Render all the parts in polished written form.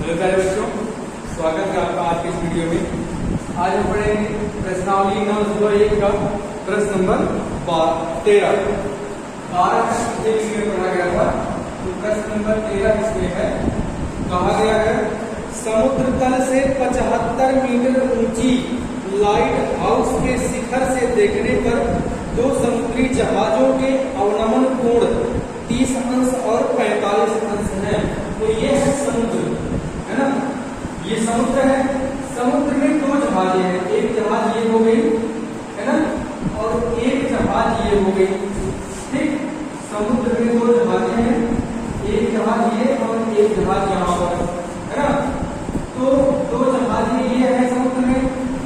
Hello प्यारे बच्चों, स्वागत है आपका आज के इस वीडियो में। आज हम पढ़ेंगे प्रश्नावली 901 का प्रश्न नंबर 13। 12 में पढ़ा गया था, तो प्रश्न नंबर 13 इसमें है। कहा गया है समुद्र तल से 75 मीटर ऊंची लाइट हाउस के शिखर से देखने पर दो समुद्री जहाजों के अवनमन कोण 30 अंश और 45 अंश है। तो ये है समुद्र, है ना, ये समुद्र है। समुद्र में दो जहाजें हैं, एक जहाज ये हो गई, है ना, और एक जहाज ये हो गई। ठीक, समुद्र में दो जहाजें हैं, एक जहाज ये और एक जहाज यहाँ पर, है ना। तो दो जहाजें ये है समुद्र में।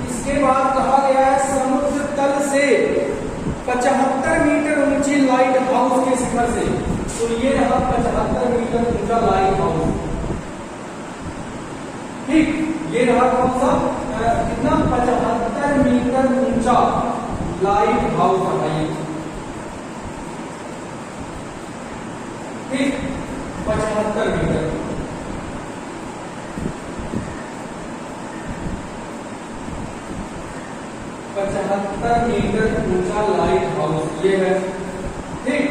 इसके बाद कहा गया है समुद्र तल से 75 मीटर ऊंची लाइट हाउस के शिखर से। तो ये रहा 75 मीटर ऊंचा लाइट हाउस। ठीक, ये रहा कौन सा, कितना, 75 मीटर ऊंचा लाइट हाउस रहा ये। ठीक, 75 मीटर। मीटर ऊंचा लाइट हाउस ये है। ठीक,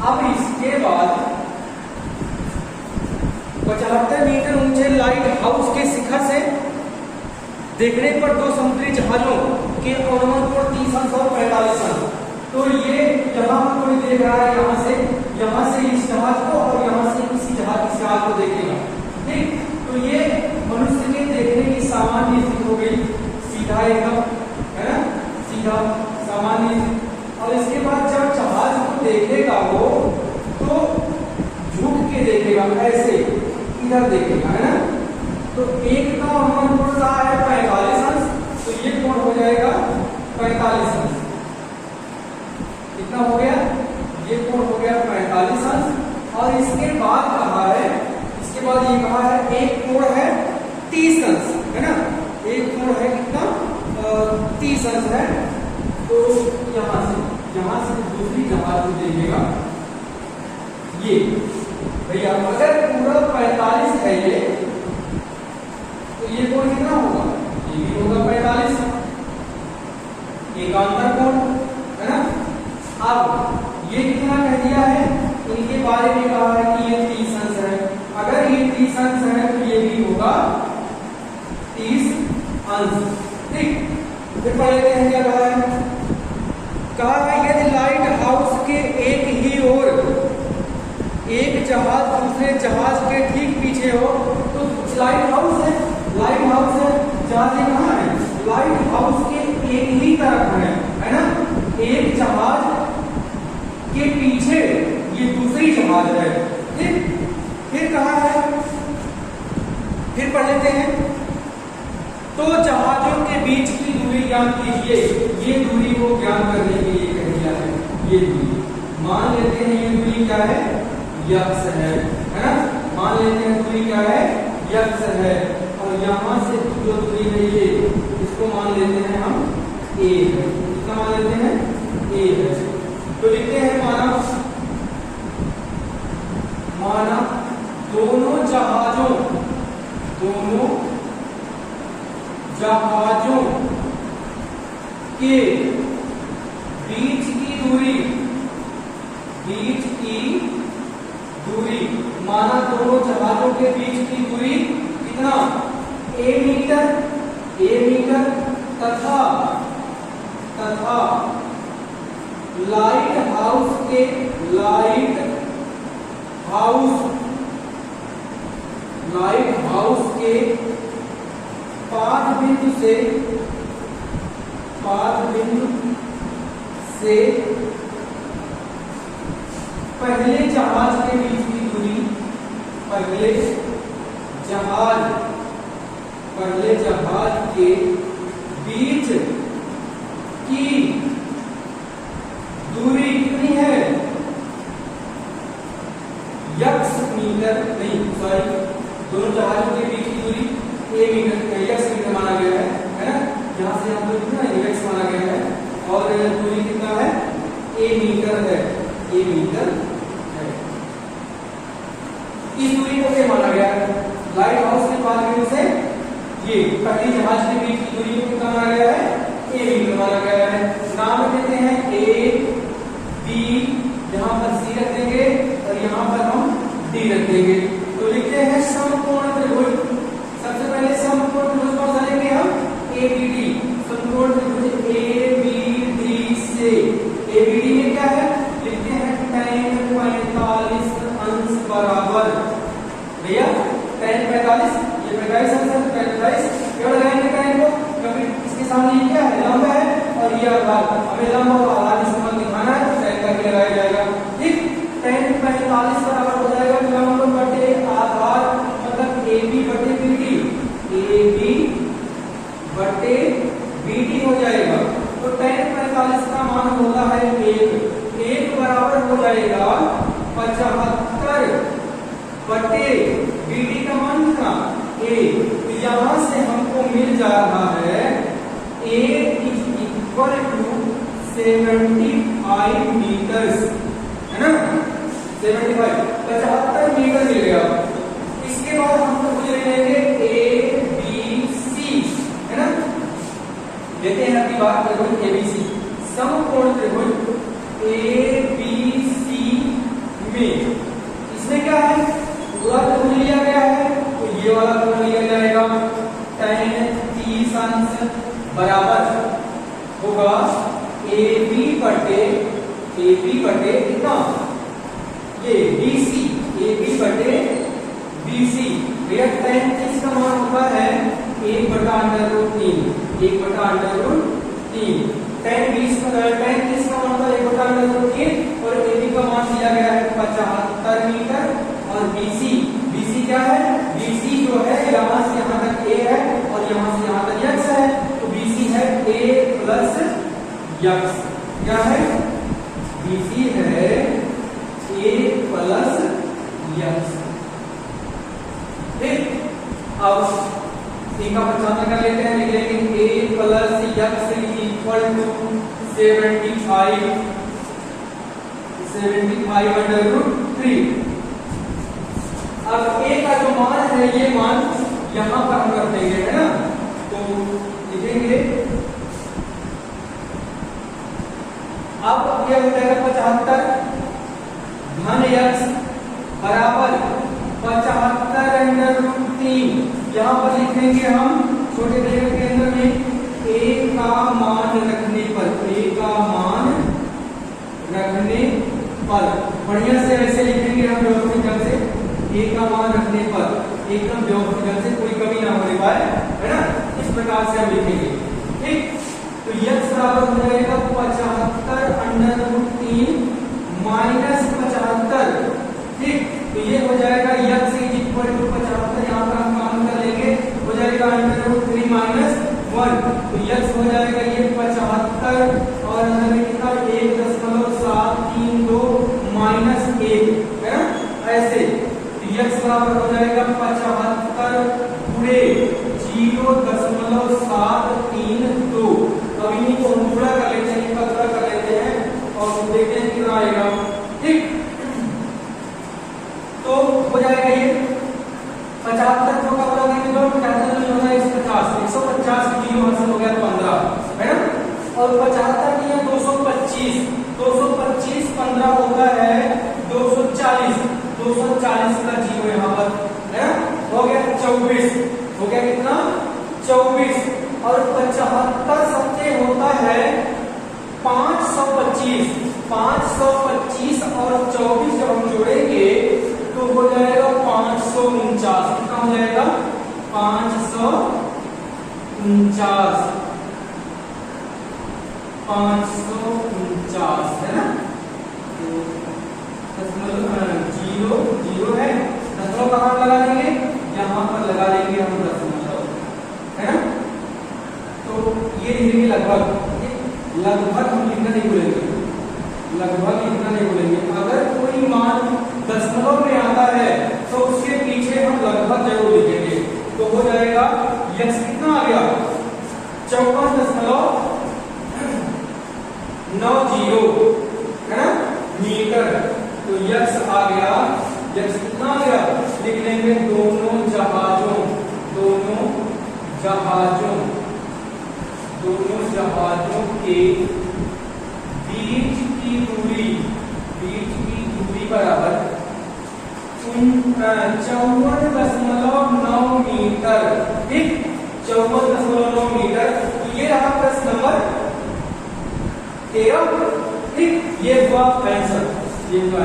अब इसके बाद 75 मीटर ऊंचे लाइट हाउस के शिखर से देखने पर दो समुद्री जहाजों के अवनमन कोण 30 अंश और 45 अंश। तो ये जहां पर कोई देख रहा है यहां से इस जहाज को और यहां से इसी जहाज को देखेगा। ठीक, तो ये मनुष्य के देखने की सामान्य स्थिति हो गई, सीधा एकदम, है ना, सीधा सामान्य। और इसके बाद जब जहाज को देखेगा वो तो झुक के देखेगा, ऐसे इधर देखेगा, है ना। तो एक का अवनमन कोण रहा है 45 अंश, तो ये कोण हो जाएगा 45 अंश। कितना हो गया, ये कोण हो गया 45 अंश। और इसके बाद कहा है, इसके बाद ये कहा है एक कोण है 30 अंश, है ना, एक कोण है कितना, 30 अंश है। तो यहां से दूसरी जहाज को देखेगा ये भैया, अगर पूरा 45 है ये, तो ये कोण कितना होगा, ये भी होगा 45, एकांतर कोण, है ना। अब ये कितना कह दिया है, इनके बारे में कहा है कि ये 30 अंश है। अगर ये 30 अंश है तो ये भी होगा 30 अंश। ठीक, फिर पढ़ लेते हैं क्या कहा है। कहा है यदि लाइट हाउस के एक ही ओर एक जहाज दूसरे जहाज के ठीक पीछे हो, तो लाइट हाउस है, जहाज कहाँ है, लाइट हाउस के एक ही तरफ है ना, एक जहाज के पीछे ये दूसरी जहाज है। ठीक, फिर कहा है, फिर पढ़ लेते हैं। तो जहाजों के बीच की दूरी ज्ञात कीजिए। ये दूरी को ज्ञात करने के लिए कह दिया है, ये दूरी मान लेते हैं, ये दूरी क्या है, यक्स है ना, मान लेते हैं दूरी क्या है, यक्स है। और यहां से जो दूरी है ये, इसको मान लेते हैं हम ए है। कितना मान लेते हैं, ए है। तो लिखते हैं माना दोनों जहाजों के बीच की दूरी माना दोनों जहाजों के बीच की दूरी कितना, ए मीटर तथा लाइट हाउस के पाद बिंदु से पहले जहाज के बीच की दूरी, पहले जहाज के बीच की दूरी कितनी है, यक्स मीटर, नहीं सॉरी, दोनों जहाजों के बीच की दूरी ए मीटर, यक्स मीटर माना गया है ना। यहाँ से हम लोग कितना यक्स माना गया है, और दूरी कितना है, ए मीटर है, ए मीटर है। इस दूरी को क्या माना गया है, लाइट पहली जहाज के बीच की दूरी को कितना माना गया है, ए बी माना गया है। नाम देते हैं ए बी, यहाँ पर सी रख देंगे और यहाँ पर हम डी रख देंगे। तो लिखते हैं समकोण त्रिभुज। सबसे पहले समकोण त्रिभुज कौन सा लेंगे हम, ए बी डी। समकोण त्रिभुज ए बी डी से ए बी डी में क्या है, लिखते हैं tan 45 अंश बराबर, भैया tan 45, ये 45 अंश है, 45 क्यों लगाएंगे tan को, क्योंकि इसके सामने ये क्या है, लंब है और ये आधार, हमें लंब और आधार के संबंध दिखाना है तो tan करके लगाया जाएगा। ठीक, tan 45 बराबर हो जाएगा लंब बटे आधार, मतलब ए बी बटे बी डी, ए बी बटे बी डी हो जाएगा। तो tan 45 का मान होता है 1 बराबर हो जाएगा 75 बटे बी डी का मान कितना, ए। तो यहां से हमको मिल जा रहा है ए इज इक्वल टू 75 मीटर्स, है ना, 75 मीटर मिल गया। इसके बाद हम कुछ ले लेंगे ए बी सी, है ना, लेते हैं अपनी बात त्रिभुज ए बी सी। समकोण त्रिभुज ए बी सी में इसमें क्या है, पूरा त्रिभुज लिया गया है तो ये वाला त्रिभुज लिया जाएगा। tan 30 अंश बराबर होगा ए बी बटे कितना, ये बी सी, ए बी बटे बी सी। भैया tan 30 का मान होता है 1 बटा √3, 1 बटा √3। tan 30 का मान होता है 1 बटा √3 और ए बी का मान दिया गया है 75 मीटर और बीसी क्या है, बीसी जो है यहाँ से यहाँ तक ए है और यहाँ से यहाँ तक यक्स है, तो बीसी है ए प्लस यक्स। क्या है, बीसी है ए प्लस यक्स। ठीक, अब सी का 95 कर लेते हैं, लिख लेंगे ए प्लस यक्स इक्वल टू 75/3। अब ए का जो मान है ये मान यहां पर हम रख देंगे, है ना, तो लिखेंगे अब ये हो जाएगा 75 धन यक्स बराबर 75/3। यहाँ पर लिखेंगे हम छोटे ब्रैकेट के अंदर में ए का मान रखने पर, ए का मान रखने पर, बढ़िया से ऐसे लिखेंगे हम व्यवस्थित ढंग से, ए का मान रखने पर एकदम व्यवस्थित ढंग से, कोई कमी ना होने पाए, है ना, इस प्रकार से हम लिखेंगे। ठीक, तो यक्स बराबर हो जाएगा 75/3 माइनस 75। ठीक, तो ये हो जाएगा यक्स इज इक्वल टू 75, यहाँ पर हम काम कर लेंगे, हो जाएगा √3 माइनस 1, तो यक्स हो जाएगा ये 75 और अंदर में कितना 1.732 माइनस 1, है ना, ऐसे यक्स बराबर हो जाएगा 75 गुणे 0.732। अब इन्हीं को हम गुणा कर लेते हैं, इनका गुणा कर लेते हैं और देखते हैं कितना आएगा। ठीक, तो हो जाएगा ये 75 को का बोला कि 75 में होना है 150 की जीरो हासिल हो गया 15, है ना, और 75 की है 225 15 होता है 240 का जीरो यहाँ पर, है ना, हो गया 24, हो गया कितना 24 और 75 सत्ते होता है 525 और 24 जब हम जोड़ेंगे तो हो जाएगा 549। कितना हो जाएगा 549, है ना, तो जीरो जीरो है, दशमलव कहाँ लगा देंगे, यहाँ पर लगा देंगे हम दशमलव, है ना। तो ये धीरे लगभग हम लिखना नहीं भूलेंगे, लगभग लिखना नहीं भूलेंगे। अगर कोई मान दशमलव में आता है तो उसके पीछे हम लगभग जरूर लिखेंगे, तो हो जाएगा यक्स कितना आ गया 54.90, है ना, मीटर। तो यक्स आ गया, यक्स कितना आ गया, लिख लेंगे दोनों जहाजों दोनों जहाजों के बीच की दूरी बराबर 54.9 मीटर। ठीक, 54.9 मीटर। तो ये रहा प्रश्न नंबर 13। ठीक, ये हुआ आंसर, ये हुआ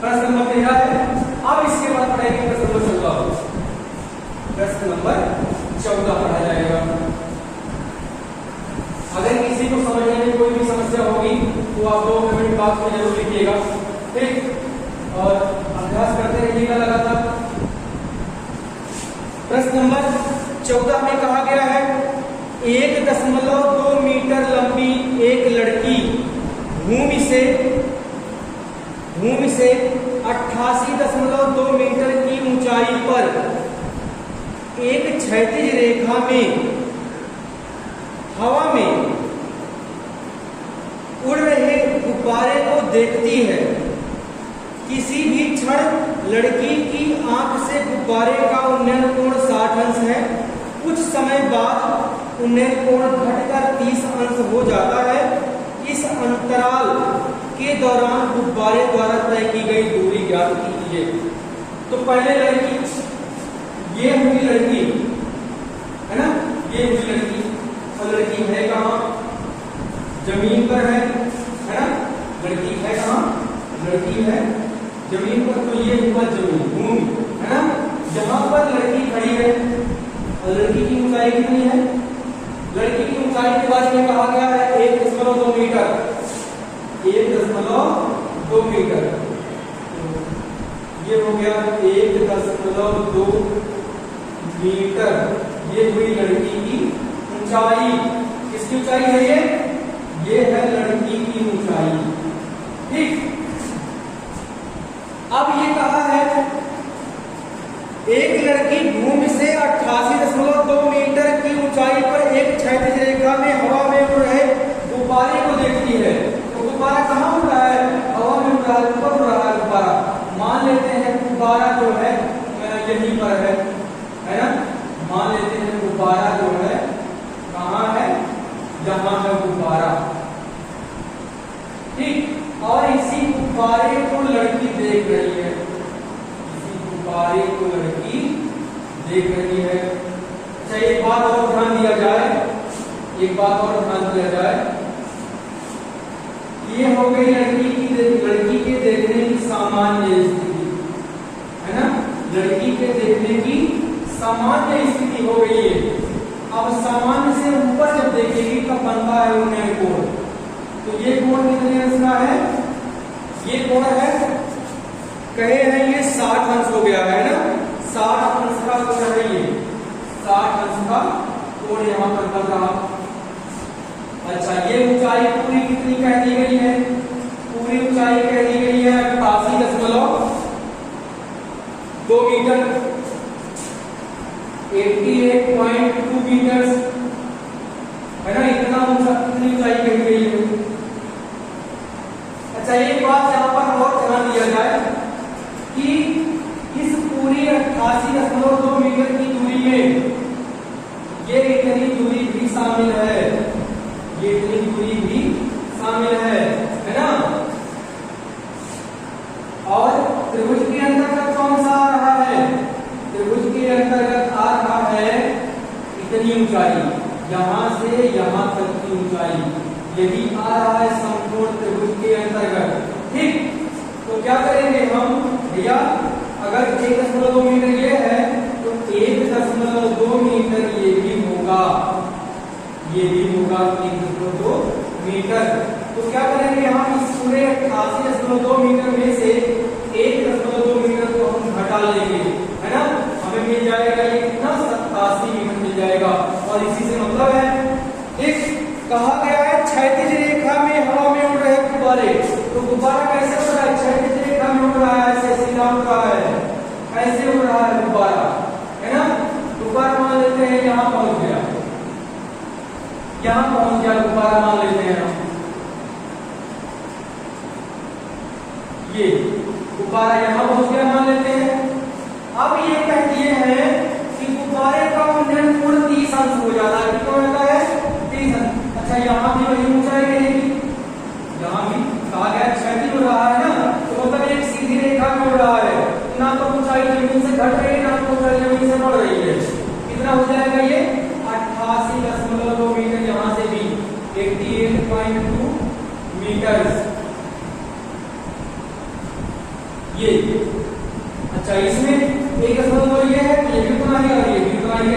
प्रश्न नंबर 13 है। अब इसके बाद पढ़ेंगे प्रश्न नंबर 14। प्रश्न नंबर 14 पढ़ा जाएगा। अगर किसी को समझने में कोई भी समस्या होगी तो आप लोग कमेंट बॉक्स में जरूर लिखिएगा। ठीक, और अभ्यास करते रहिएगा लगातार। प्रश्न नंबर 14 में कहा गया है 1.2 मीटर लंबी एक लड़की भूमि से 88.2 मीटर की ऊंचाई पर एक क्षैतिज रेखा में हवा में उड़ रहे गुब्बारे को देखती है। किसी भी क्षण लड़की की आंख से गुब्बारे का उन्नयन कोण 60 अंश है। कुछ समय बाद उन्नयन कोण घटकर 30 अंश हो जाता है। इस अंतराल के दौरान गुब्बारे द्वारा तय की गई दूरी ज्ञात कीजिए। तो पहले लड़की, ये हुई लड़की है ना, ये हुई लड़की, और लड़की है कहाँ? जमीन पर है ना। लड़की है कहाँ? लड़की है जमीन पर। तो ये हुआ जमीन, भूमि है ना। जहां पर लड़की खड़ी है और लड़की की ऊंचाई कितनी है? लड़की की ऊंचाई के बारे में कहा गया है 1.2 मीटर। 1.2 मीटर, ये हो गया 1.2 मीटर। ये हुई लड़की की ऊंचाई। किसकी ऊंचाई है ये है लड़की की ऊंचाई। ठीक, अब ये कहा है एक लड़की भूमि से 88.2 मीटर की ऊंचाई पर एक क्षैतिज रेखा में हवा में उड़ रहे गुब्बारे को देखती है। तो गुब्बारा कहाँ उड़ रहा है? हवा में उड़ रहा है, ऊपर उड़ रहा है गुब्बारा। मान लेते हैं गुब्बारा जो है यहीं पर है ना। मान लेते हैं गुब्बारा जो है कहाँ है? यहाँ है गुब्बारा। ठीक, और इसी गुब्बारे को लड़की देख रही है। इसी गुब्बारे को लड़की देख रही है। अच्छा, एक बात और ध्यान दिया जाए, ये हो गई लड़की के देखने की सामान्य स्थिति है ना। लड़की के देखने की सामान्य स्थिति हो गई है। अब सामान्य से ऊपर जब देखेगी तब बनता है उन्नयन कोण। तो ये कोण कितने अंश का है? ये कोण है, कहे हैं ये 60 अंश हो गया है ना। 60 अंश का कोण है ये, 60 अंश का कोण यहाँ पर बन रहा। अच्छा, ये ऊंचाई पूरी कितनी कह दी गई है? पूरी ऊंचाई कह दी गई है 88.2 मीटर, 88.2 मीटर है ना। इतना कितनी ऊंचाई कही गई है। अच्छा, एक बात यहाँ पर और ध्यान दिया जाए कि इस पूरी 88.2 मीटर की दूरी में ये इतनी दूरी भी शामिल है, ये इतनी दूरी भी शामिल है ना। और त्रिभुज के अंतर्गत कौन सा आ रहा है? त्रिभुज के अंतर्गत आ रहा है इतनी ऊंचाई, यहां से यहां तक की ऊंचाई, यही आ रहा है समकोण त्रिभुज के अंतर्गत। ठीक, तो क्या करेंगे हम भैया? अगर 1.2 मीटर ये है तो 1.2 मीटर ये भी होगा, 1.2 मीटर। तो क्या करेंगे हम? इस पूरे 88.2 मीटर में से 1.2 मीटर को हम घटा लेंगे है ना। हमें मिल जाएगा ये कितना? 87 मीटर मिल जाएगा। और इसी से मतलब है, एक कहा गया है क्षैतिज रेखा में हवा में उड़ रहे गुब्बारे। तो गुब्बारा कैसे उड़ रहा है? क्षैतिज रेखा में उड़ रहा है, ऐसे सीधा उड़ रहा है, ऐसे उड़ रहा है गुब्बारा है ना। गुब्बारा मान लेते हैं यहाँ पहुंच गया, गुब्बारा मान लेते हैं हम। ये गुब्बारा यहाँ पहुंच गया मान लेते हैं। अब ये कह दिए हैं कि गुब्बारे का उन्नयन कोण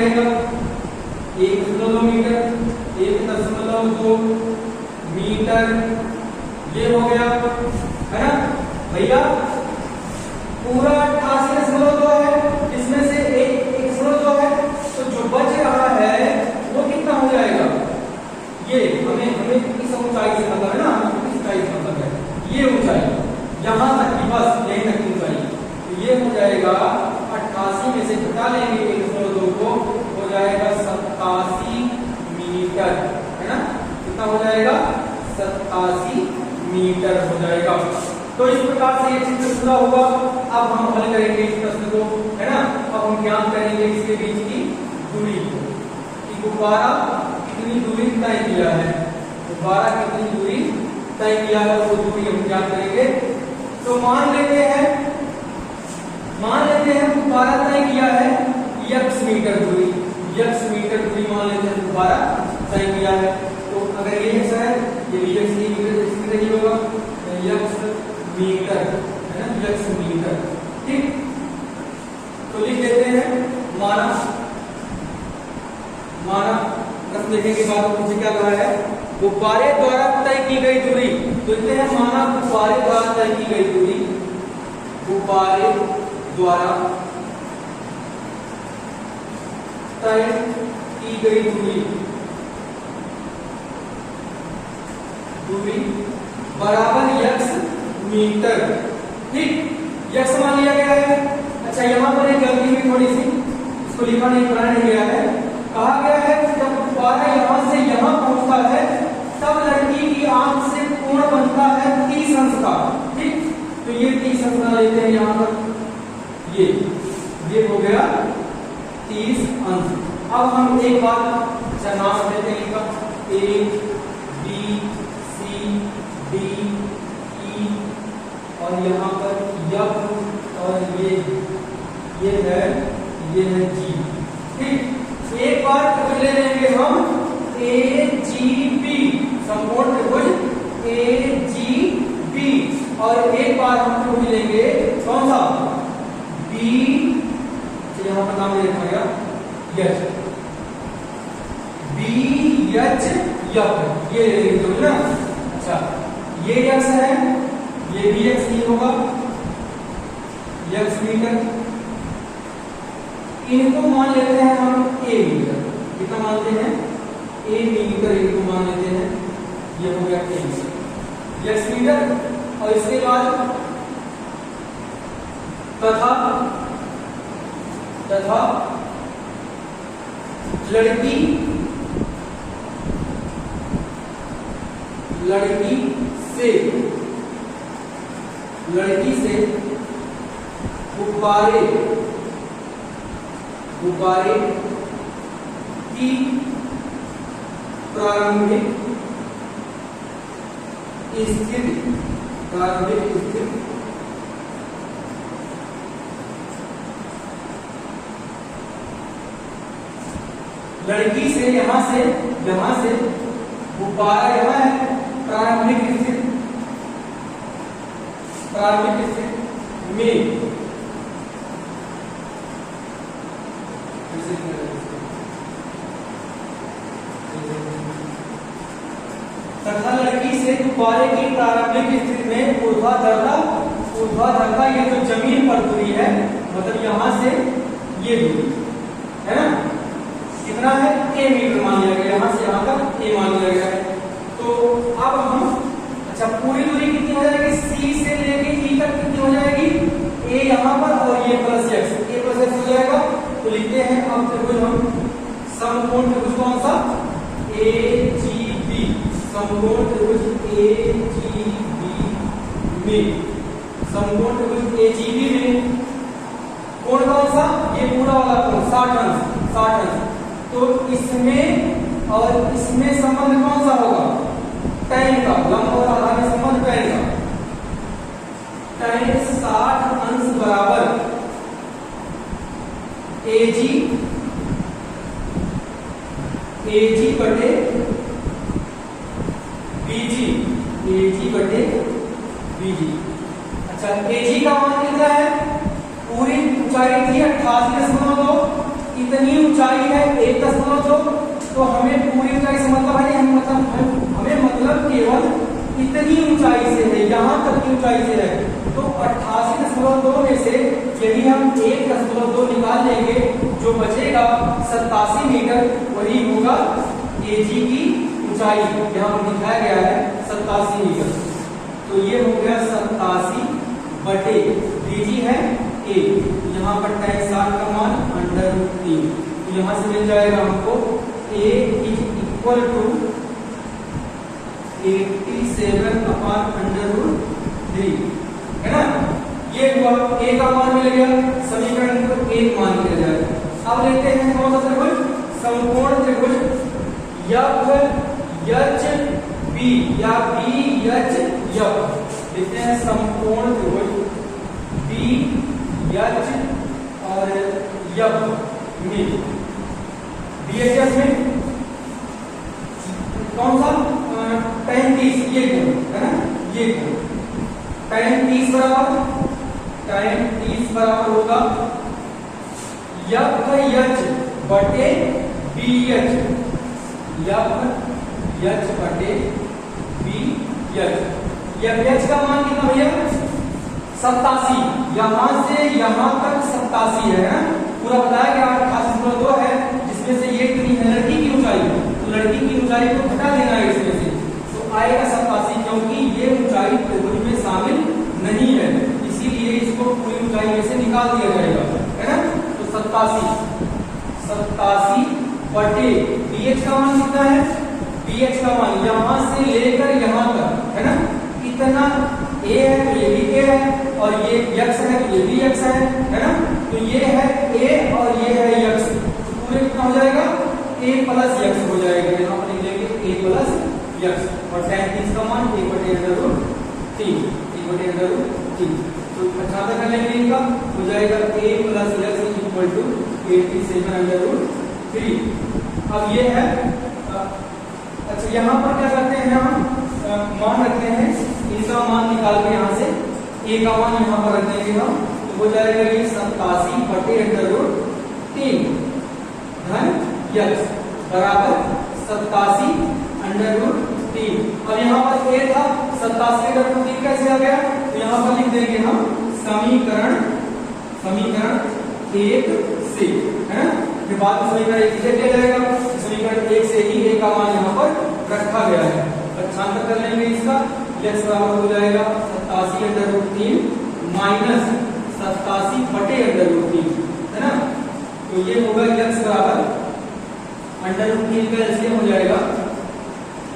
रहेगा 1.2 मीटर, 1.2 मीटर, ये हो गया है ना भैया। पूरा 88.2 है, इसमें से 1.2 है, तो जो बच रहा है वो कितना हो जाएगा, ये हमें इस ऊंचाई से मतलब है ना, इस ऊंचाई से मतलब है ये ऊंचाई, यहां तक की बस यहीं तक की ऊंचाई, तो ये हो जाएगा 88 में से घटा लेंगे 1.2 को, हो जाएगा 87 मीटर, है ना, कितना हो जाएगा 87 मीटर हो जाएगा। तो इस प्रकार से ये चित्र पूरा हुआ। अब हम हल करेंगे इस प्रश्न को, है ना। अब हम ज्ञात करेंगे इसके बीच की दूरी को, कि गुब्बारा कितनी दूरी तय किया है, गुब्बारा कितनी दूरी तय किया है, वो दूरी हम ज्ञात करेंगे। तो मान लेते हैं गुब्बारा तय किया है x मीटर दूरी, x मीटर दूरी मान लेते हैं गुब्बारा तय किया है। तो अगर ये x है, ये भी x मीटर ही होगा, x मीटर, है ना, x मीटर, ठीक। तो लिख लेते हैं माना प्रश्न लिखने के बाद मुझे क्या कहा है, गुब्बारे द्वारा तय की गई दूरी, तो लिखते हैं माना गुब्बारे द्वारा तय की गई दूरी, गुब्बारे द्वारा तय की गई दूरी बराबर x मीटर, ठीक। x मान लिया गया है। अच्छा, यहाँ पर एक गलती हुई थोड़ी सी, इसको लिखा नहीं गया है। कहा गया है कि जब गुब्बारा यहाँ से यहाँ पहुंचता है तब लड़की की आंख से कोण बनता है 30 अंश का, ठीक। तो ये 30 अंश का लेते हैं यहाँ पर, ये हो गया 30 अंश। अब हम एक बार अच्छा नाम देते हैं इनका, A B C D E और यहाँ पर F और ये है G, ठीक। एक बार ले लेंगे हम AGB, समकोण त्रिभुज AGB, और एक बार हम त्रिभुज लेंगे कौन सा, B, यहाँ पर नाम लिखा गया BHF, ये लेंगे ना। अच्छा, ये x है, ये भी x नहीं होगा, x मीटर, इनको मान लेते हैं हम a मीटर, कितना मानते हैं a मीटर, इनको मान लेते हैं, ये हो गया x मीटर। और इसके बाद तथा लड़की से गुब्बारे की प्रारंभिक स्थिति लड़की से यहाँ से गुब्बारा यहाँ है, प्रारंभिक स्थिति में तथा लड़की से गुब्बारे की प्रारंभिक स्थिति में ऊर्ध्वाधर ये जो जमीन पर दूरी है, मतलब यहाँ से ये दूरी है ना, कितना है a मीटर मान लिया गया, यहाँ से यहाँ तक a मान लिया गया है। तो अब हम अच्छा पूरी दूरी कितनी हो जाएगी, c से लेके e तक कितनी हो जाएगी, a यहाँ पर और ये प्लस x हो जाएगा। तो लिखते हैं अब त्रिभुज हम समकोण त्रिभुज कौन सा, AGB, समकोण त्रिभुज AGB में कोण कौन सा, ये पूरा वाला कोण 60 अंश। तो इसमें और इसमें संबंध कौन सा होगा, tan का, लंब और आधार में संबंध tan का, tan 60 अंश बराबर AG बटे BG। अच्छा, AG का मान कितना है, पूरी ऊंचाई थी 88.2, इतनी ऊंचाई है 1.2, तो हमें पूरी ऊंचाई से मतलब है नहीं, हमें मतलब केवल इतनी ऊंचाई से है, यहाँ तक की ऊंचाई से है। तो 88.2 में से यदि हम 1.2 निकाल लेंगे, जो बचेगा 87 मीटर, वही होगा एजी की ऊंचाई। यहाँ पर दिखाया गया है 87 मीटर, तो ये हो गया 87 बटे बीजी है ए, यहाँ पर tan 60 का मान √3, तो यहाँ से मिल जाएगा हमको a इज इक्वल टू 87/√3, है ना। ये हुआ a का मान मिल गया, समीकरण को 1 मान लिया जाएगा। अब लेते हैं कौन सा त्रिभुज, समकोण त्रिभुज FHB या BHF, देखते हैं समकोण त्रिभुज BH और F में, BHF में कौन सा 35, ये कोण है ना, ये कोण tan 30 बराबर होगा FH बटे BH, FH बटे BH। FH का मान कितना भैया 87, यहाँ से यहाँ तक 87 है ना, पूरा बताया गया 88.2 है, जिसमें से ये इतनी है लड़की की ऊंचाई, तो लड़की की ऊंचाई को घटा देना है इसमें से, तो आएगा 87, क्योंकि ये ऊंचाई त्रिभुज में शामिल नहीं है, इसीलिए इसको पूरी ऊंचाई में से निकाल दिया जाएगा, है ना। तो 87 बटे BH का मान कितना है, BH का मान यहाँ से लेकर यहाँ तक, है ना, इतना A है तो ये भी A है, और ये x है तो ये भी x है ना, तो ये है A और ये है x, तो पूरे कितना हो जाएगा A प्लस x हो जाएगा, यहाँ पर लिख लेंगे A प्लस x, और tan 30 का मान 1/√3, तो अच्छा कर लेंगे इनका, हो जाएगा A plus x equal to 87/√3। अब ये है, अच्छा यहाँ पर क्या करते हैं, हम मान रखते हैं, इनका मान निकाल के यहाँ से A का मान यहाँ पर रख देंगे हम, तो हो जाएगा ये 87 बटे √3 धन x बराबर 87/√3। अब यहाँ पर A था, 87/√3 कैसे आ गया, तो यहाँ पर लिख देंगे हम समीकरण 1 से, है ना, फिर बाद में समीकरण 1 से लिया जाएगा, समीकरण 1 से ही A का मान यहाँ पर रखा गया है। पक्षांतर कर लेंगे इसका, x बराबर हो जाएगा 87/√3 माइनस 87 बटे √3, है ना, तो ये होगा x बराबर √3 का एलसीएम हो जाएगा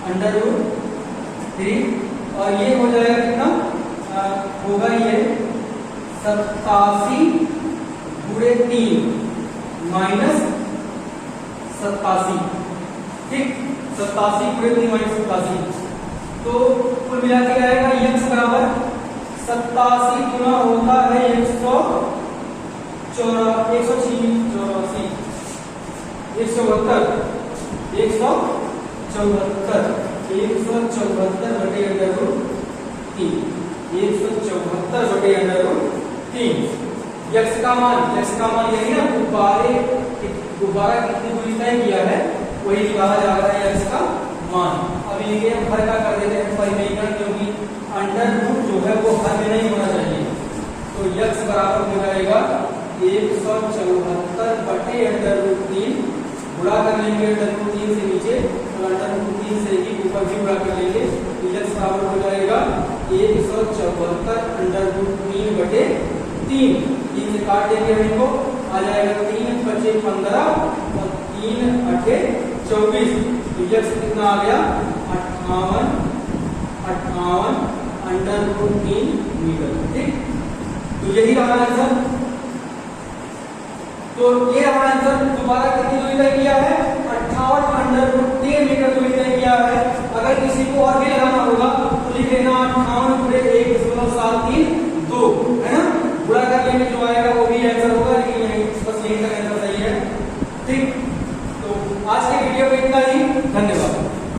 √3, और ये हो जाएगा कितना, होगा ये 87 गुणे 3 माइनस 87, ठीक, 87 गुणे 3 माइनस 87, तो कुल मिला के आएगा x बराबर 87 गुना होता है 174 बटे √3, x का मान यही ना, गुब्बारा कितनी दूरी तय किया है वही निकाला जा रहा है x का मान। अब ये हम हर का कर देते हैं परिमेयकरण, क्योंकि √ जो है वो हर में नहीं होना चाहिए, तो x बराबर हो जाएगा 174 बटे √3, गुणा कर लेंगे √3 से नीचे, तो √3 से ही ऊपर भी गुणा कर लेंगे, तो x बराबर हो जाएगा 174 √3 बटे 3, 3 से काट देंगे हम इनको, आ जाएगा 3 बचे 15 और 3 अठे 24, तो x कितना आ गया 58 √3 मीटर, ठीक, तो यही रहा आंसर। तो ये हमारा आंसर, दोबारा कितनी दूरी तय किया है 58 √3 मीटर दूरी तय किया है। अगर किसी को और भी लगाना होगा तो लिख लेना 58 गुणे 1.732, है ना, गुणा कर लेंगे जो आएगा वो भी आंसर होगा, लेकिन बस यही का आंसर सही है, ठीक।